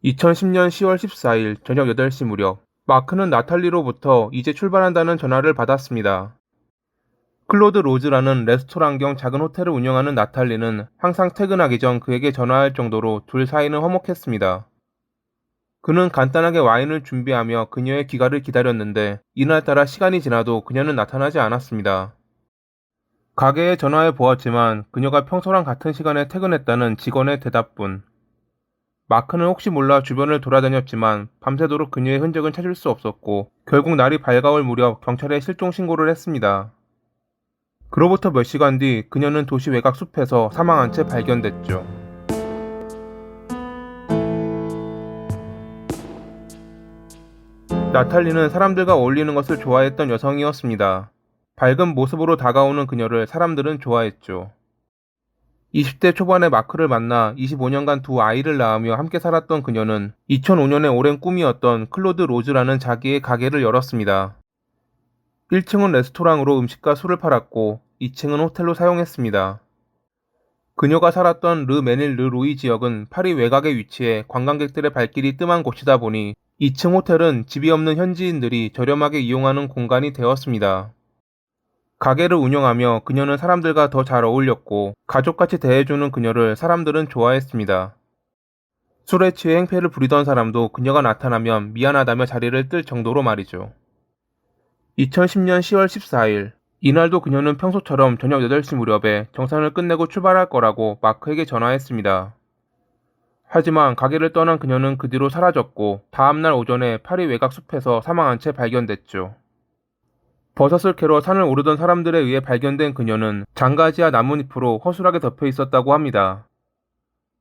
2010년 10월 14일 저녁 8시 무렵, 마크는 나탈리로부터 이제 출발한다는 전화를 받았습니다. 클로드 로즈라는 레스토랑 겸 작은 호텔을 운영하는 나탈리는 항상 퇴근하기 전 그에게 전화할 정도로 둘 사이는 화목했습니다. 그는 간단하게 와인을 준비하며 그녀의 귀가를 기다렸는데 이날따라 시간이 지나도 그녀는 나타나지 않았습니다. 가게에 전화해 보았지만 그녀가 평소랑 같은 시간에 퇴근했다는 직원의 대답뿐. 마크는 혹시 몰라 주변을 돌아다녔지만 밤새도록 그녀의 흔적은 찾을 수 없었고 결국 날이 밝아올 무렵 경찰에 실종 신고를 했습니다. 그로부터 몇 시간 뒤 그녀는 도시 외곽 숲에서 사망한 채 발견됐죠. 나탈리는 사람들과 어울리는 것을 좋아했던 여성이었습니다. 밝은 모습으로 다가오는 그녀를 사람들은 좋아했죠. 20대 초반에 마크를 만나 25년간 두 아이를 낳으며 함께 살았던 그녀는 2005년에 오랜 꿈이었던 클로드 로즈라는 자기의 가게를 열었습니다. 1층은 레스토랑으로 음식과 술을 팔았고 2층은 호텔로 사용했습니다. 그녀가 살았던 르 메닐 르 로이 지역은 파리 외곽에 위치해 관광객들의 발길이 뜸한 곳이다 보니 2층 호텔은 집이 없는 현지인들이 저렴하게 이용하는 공간이 되었습니다. 가게를 운영하며 그녀는 사람들과 더 잘 어울렸고 가족같이 대해주는 그녀를 사람들은 좋아했습니다. 술에 취해 행패를 부리던 사람도 그녀가 나타나면 미안하다며 자리를 뜰 정도로 말이죠. 2010년 10월 14일, 이날도 그녀는 평소처럼 저녁 8시 무렵에 정산을 끝내고 출발할 거라고 마크에게 전화했습니다. 하지만 가게를 떠난 그녀는 그 뒤로 사라졌고 다음날 오전에 파리 외곽 숲에서 사망한 채 발견됐죠. 버섯을 캐러 산을 오르던 사람들에 의해 발견된 그녀는 장가지와 나뭇잎으로 허술하게 덮여 있었다고 합니다.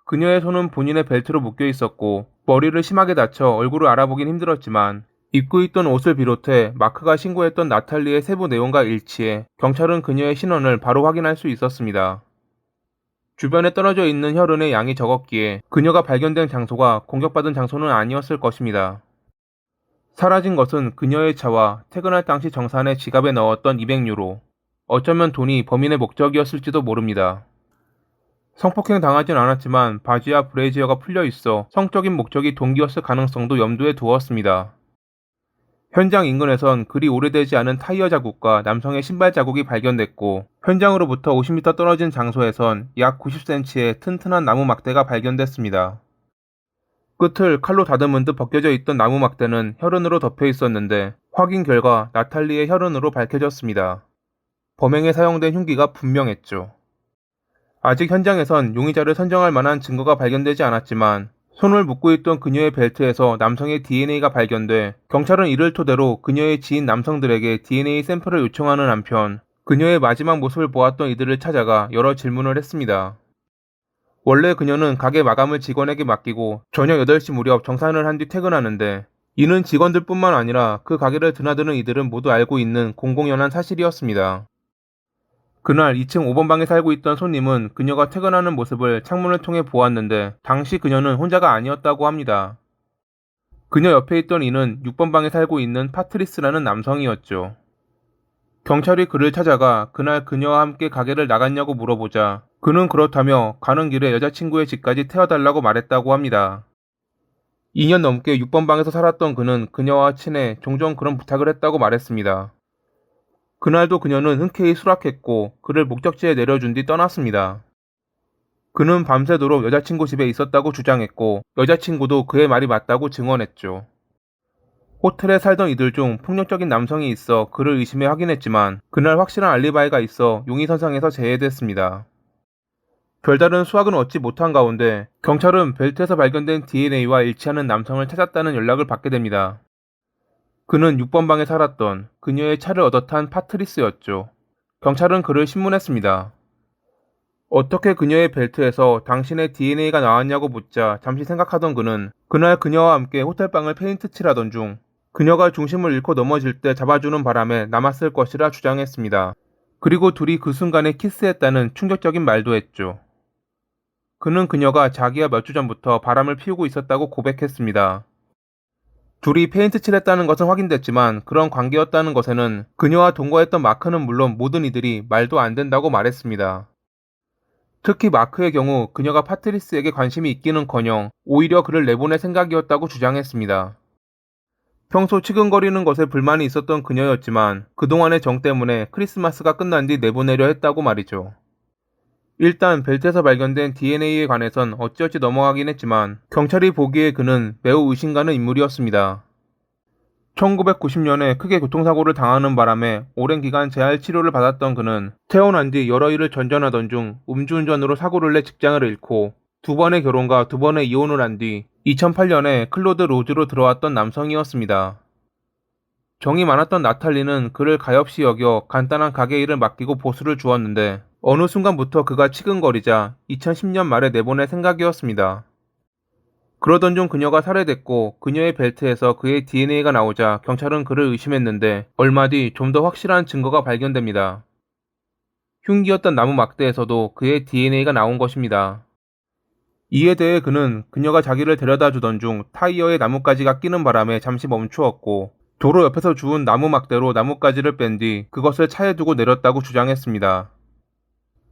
그녀의 손은 본인의 벨트로 묶여 있었고 머리를 심하게 다쳐 얼굴을 알아보긴 힘들었지만 입고 있던 옷을 비롯해 마크가 신고했던 나탈리의 세부 내용과 일치해 경찰은 그녀의 신원을 바로 확인할 수 있었습니다. 주변에 떨어져 있는 혈흔의 양이 적었기에 그녀가 발견된 장소가 공격받은 장소는 아니었을 것입니다. 사라진 것은 그녀의 차와 퇴근할 당시 정산해 지갑에 넣었던 200유로. 어쩌면 돈이 범인의 목적이었을지도 모릅니다. 성폭행 당하진 않았지만 바지와 브래지어가 풀려 있어 성적인 목적이 동기였을 가능성도 염두에 두었습니다. 현장 인근에선 그리 오래되지 않은 타이어 자국과 남성의 신발 자국이 발견됐고 현장으로부터 50m 떨어진 장소에선 약 90cm의 튼튼한 나무 막대가 발견됐습니다. 끝을 칼로 다듬은 듯 벗겨져 있던 나무 막대는 혈흔으로 덮여 있었는데 확인 결과 나탈리의 혈흔으로 밝혀졌습니다. 범행에 사용된 흉기가 분명했죠. 아직 현장에선 용의자를 선정할 만한 증거가 발견되지 않았지만 손을 묶고 있던 그녀의 벨트에서 남성의 DNA가 발견돼 경찰은 이를 토대로 그녀의 지인 남성들에게 DNA 샘플을 요청하는 한편 그녀의 마지막 모습을 보았던 이들을 찾아가 여러 질문을 했습니다. 원래 그녀는 가게 마감을 직원에게 맡기고 저녁 8시 무렵 정산을 한 뒤 퇴근하는데 이는 직원들뿐만 아니라 그 가게를 드나드는 이들은 모두 알고 있는 공공연한 사실이었습니다. 그날 2층 5번 방에 살고 있던 손님은 그녀가 퇴근하는 모습을 창문을 통해 보았는데 당시 그녀는 혼자가 아니었다고 합니다. 그녀 옆에 있던 이는 6번 방에 살고 있는 파트리스라는 남성이었죠. 경찰이 그를 찾아가 그날 그녀와 함께 가게를 나갔냐고 물어보자 그는 그렇다며 가는 길에 여자친구의 집까지 태워달라고 말했다고 합니다. 2년 넘게 6번 방에서 살았던 그는 그녀와 친해 종종 그런 부탁을 했다고 말했습니다. 그날도 그녀는 흔쾌히 수락했고 그를 목적지에 내려준 뒤 떠났습니다. 그는 밤새도록 여자친구 집에 있었다고 주장했고 여자친구도 그의 말이 맞다고 증언했죠. 호텔에 살던 이들 중 폭력적인 남성이 있어 그를 의심해 확인했지만 그날 확실한 알리바이가 있어 용의선상에서 제외됐습니다. 별다른 수확은 얻지 못한 가운데 경찰은 벨트에서 발견된 DNA와 일치하는 남성을 찾았다는 연락을 받게 됩니다. 그는 6번 방에 살았던 그녀의 차를 얻어 탄 파트리스였죠. 경찰은 그를 신문했습니다. 어떻게 그녀의 벨트에서 당신의 DNA가 나왔냐고 묻자 잠시 생각하던 그는 그날 그녀와 함께 호텔방을 페인트 칠하던 중 그녀가 중심을 잃고 넘어질 때 잡아주는 바람에 남았을 것이라 주장했습니다. 그리고 둘이 그 순간에 키스했다는 충격적인 말도 했죠. 그는 그녀가 자기와 몇 주 전부터 바람을 피우고 있었다고 고백했습니다. 둘이 페인트 칠했다는 것은 확인됐지만 그런 관계였다는 것에는 그녀와 동거했던 마크는 물론 모든 이들이 말도 안 된다고 말했습니다. 특히 마크의 경우 그녀가 파트리스에게 관심이 있기는커녕 오히려 그를 내보낼 생각이었다고 주장했습니다. 평소 치근거리는 것에 불만이 있었던 그녀였지만 그동안의 정 때문에 크리스마스가 끝난 뒤 내보내려 했다고 말이죠. 일단 벨트에서 발견된 DNA에 관해선 어찌어찌 넘어가긴 했지만 경찰이 보기에 그는 매우 의심가는 인물이었습니다. 1990년에 크게 교통사고를 당하는 바람에 오랜 기간 재활 치료를 받았던 그는 퇴원한 뒤 여러 일을 전전하던 중 음주운전으로 사고를 내 직장을 잃고 두 번의 결혼과 두 번의 이혼을 한 뒤 2008년에 클로드 로즈로 들어왔던 남성이었습니다. 정이 많았던 나탈리는 그를 가엾이 여겨 간단한 가게 일을 맡기고 보수를 주었는데 어느 순간부터 그가 치근거리자 2010년 말에 내보낼 생각이었습니다. 그러던 중 그녀가 살해됐고 그녀의 벨트에서 그의 DNA가 나오자 경찰은 그를 의심했는데 얼마 뒤 좀 더 확실한 증거가 발견됩니다. 흉기였던 나무 막대에서도 그의 DNA가 나온 것입니다. 이에 대해 그는 그녀가 자기를 데려다 주던 중 타이어에 나뭇가지가 끼는 바람에 잠시 멈추었고 도로 옆에서 주운 나무 막대로 나뭇가지를 뺀 뒤 그것을 차에 두고 내렸다고 주장했습니다.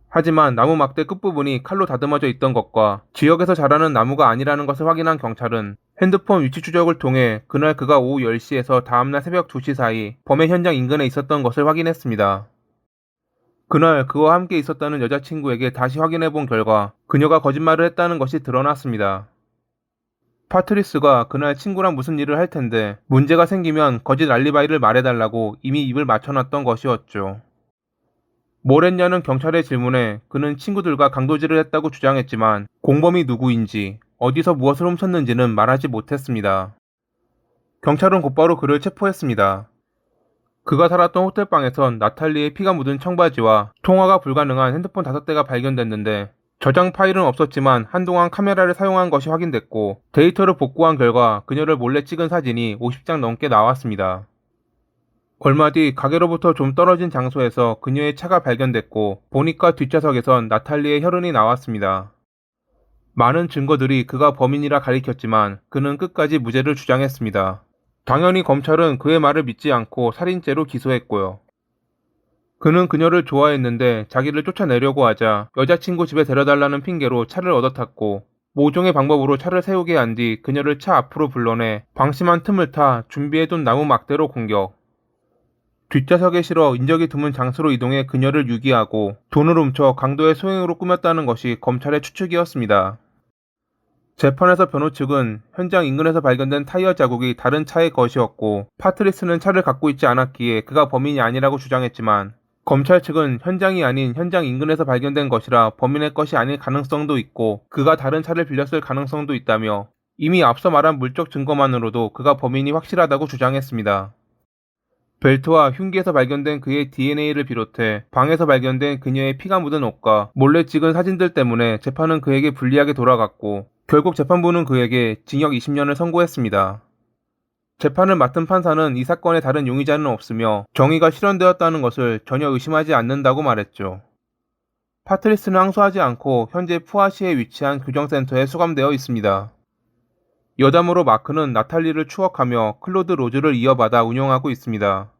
하지만 나무 막대 끝부분이 칼로 다듬어져 있던 것과 지역에서 자라는 나무가 아니라는 것을 확인한 경찰은 핸드폰 위치 추적을 통해 그날 그가 오후 10시에서 다음날 새벽 2시 사이 범행 현장 인근에 있었던 것을 확인했습니다. 그날 그와 함께 있었다는 여자친구에게 다시 확인해 본 결과 그녀가 거짓말을 했다는 것이 드러났습니다. 파트리스가 그날 친구랑 무슨 일을 할 텐데 문제가 생기면 거짓 알리바이를 말해달라고 이미 입을 맞춰놨던 것이었죠. 뭘 했냐는 경찰의 질문에 그는 친구들과 강도질을 했다고 주장했지만 공범이 누구인지 어디서 무엇을 훔쳤는지는 말하지 못했습니다. 경찰은 곧바로 그를 체포했습니다. 그가 살았던 호텔방에선 나탈리의 피가 묻은 청바지와 통화가 불가능한 핸드폰 5대가 발견됐는데 저장 파일은 없었지만 한동안 카메라를 사용한 것이 확인됐고 데이터를 복구한 결과 그녀를 몰래 찍은 사진이 50장 넘게 나왔습니다. 얼마 뒤 가게로부터 좀 떨어진 장소에서 그녀의 차가 발견됐고 보니까 뒷좌석에선 나탈리의 혈흔이 나왔습니다. 많은 증거들이 그가 범인이라 가리켰지만 그는 끝까지 무죄를 주장했습니다. 당연히 검찰은 그의 말을 믿지 않고 살인죄로 기소했고요. 그는 그녀를 좋아했는데 자기를 쫓아내려고 하자 여자친구 집에 데려달라는 핑계로 차를 얻어 탔고 모종의 방법으로 차를 세우게 한 뒤 그녀를 차 앞으로 불러내 방심한 틈을 타 준비해둔 나무 막대로 공격. 뒷좌석에 실어 인적이 드문 장소로 이동해 그녀를 유기하고 돈을 훔쳐 강도의 소행으로 꾸몄다는 것이 검찰의 추측이었습니다. 재판에서 변호 측은 현장 인근에서 발견된 타이어 자국이 다른 차의 것이었고 파트리스는 차를 갖고 있지 않았기에 그가 범인이 아니라고 주장했지만 검찰 측은 현장이 아닌 현장 인근에서 발견된 것이라 범인의 것이 아닐 가능성도 있고 그가 다른 차를 빌렸을 가능성도 있다며 이미 앞서 말한 물적 증거만으로도 그가 범인이 확실하다고 주장했습니다. 벨트와 흉기에서 발견된 그의 DNA를 비롯해 방에서 발견된 그녀의 피가 묻은 옷과 몰래 찍은 사진들 때문에 재판은 그에게 불리하게 돌아갔고 결국 재판부는 그에게 징역 20년을 선고했습니다. 재판을 맡은 판사는 이 사건에 다른 용의자는 없으며 정의가 실현되었다는 것을 전혀 의심하지 않는다고 말했죠. 파트리스는 항소하지 않고 현재 푸아시에 위치한 교정센터에 수감되어 있습니다. 여담으로 마크는 나탈리를 추억하며 클로드 로즈를 이어받아 운영하고 있습니다.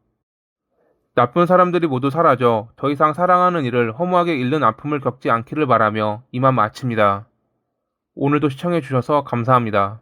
나쁜 사람들이 모두 사라져 더 이상 사랑하는 이를 허무하게 잃는 아픔을 겪지 않기를 바라며 이만 마칩니다. 오늘도 시청해주셔서 감사합니다.